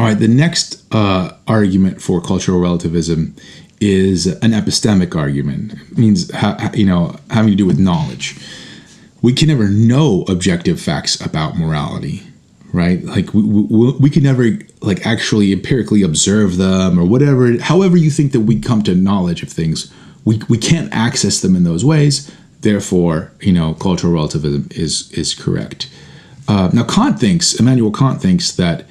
right, the next argument for cultural relativism is an epistemic argument. It means having to do with knowledge. We can never know objective facts about morality, right? Like we can never like actually empirically observe them or whatever. However you think that we come to knowledge of things, we can't access them in those ways. Therefore, cultural relativism is correct. Now, Immanuel Kant thinks that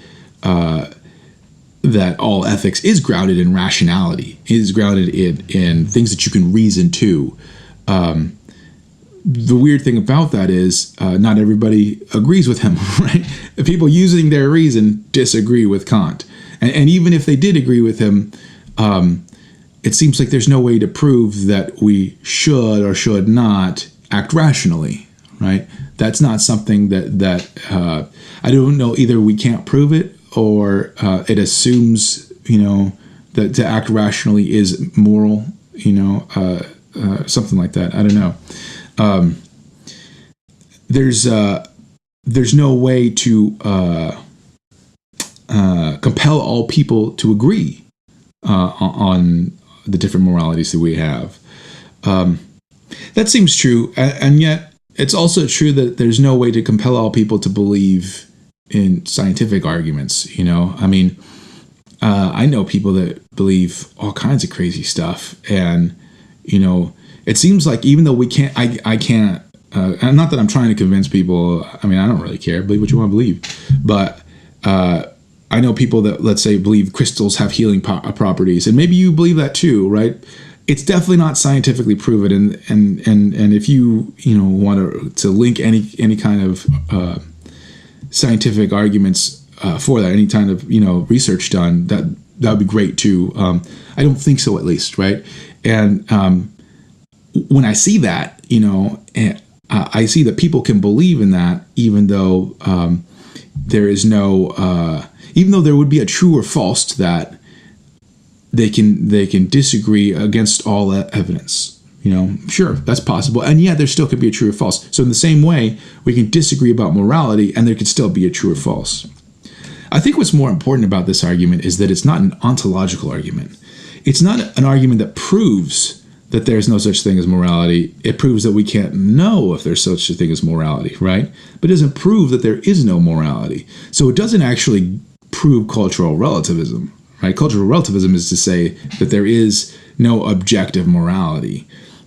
that all ethics is grounded in rationality, is grounded in things that you can reason to. The weird thing about that is not everybody agrees with him, right? People using their reason disagree with Kant. And even if they did agree with him, it seems like there's no way to prove that we should or should not act rationally, right? That's not something that I don't know, either we can't prove it or it assumes, that to act rationally is moral, something like that. I don't know. There's no way to compel all people to agree on the different moralities that we have. That seems true, and yet it's also true that there's no way to compel all people to believe in scientific arguments. I know people that believe all kinds of crazy stuff, and it seems like even though we can't, I can't, and not that I'm trying to convince people, I don't really care, believe what you want to believe, but I know people that, let's say, believe crystals have healing properties, and maybe you believe that too, right? It's definitely not scientifically proven, and if you want to link any kind of scientific arguments for that, any kind of research done, that would be great too. I don't think so, at least, right? And when I see that, I see that people can believe in that, even though there is no, even though there would be a true or false to that, they can disagree against all evidence. Sure, that's possible, and yet there still could be a true or false. So in the same way, we can disagree about morality, and there could still be a true or false. I think what's more important about this argument is that it's not an ontological argument. It's not an argument that proves that there's no such thing as morality. It proves that we can't know if there's such a thing as morality, right? But it doesn't prove that there is no morality. So it doesn't actually prove cultural relativism, right? Cultural relativism is to say that there is no objective morality.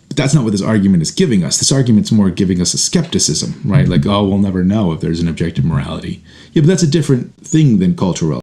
But that's not what this argument is giving us. This argument's more giving us a skepticism, right? Like, oh, we'll never know if there's an objective morality. Yeah, but that's a different thing than cultural relativism.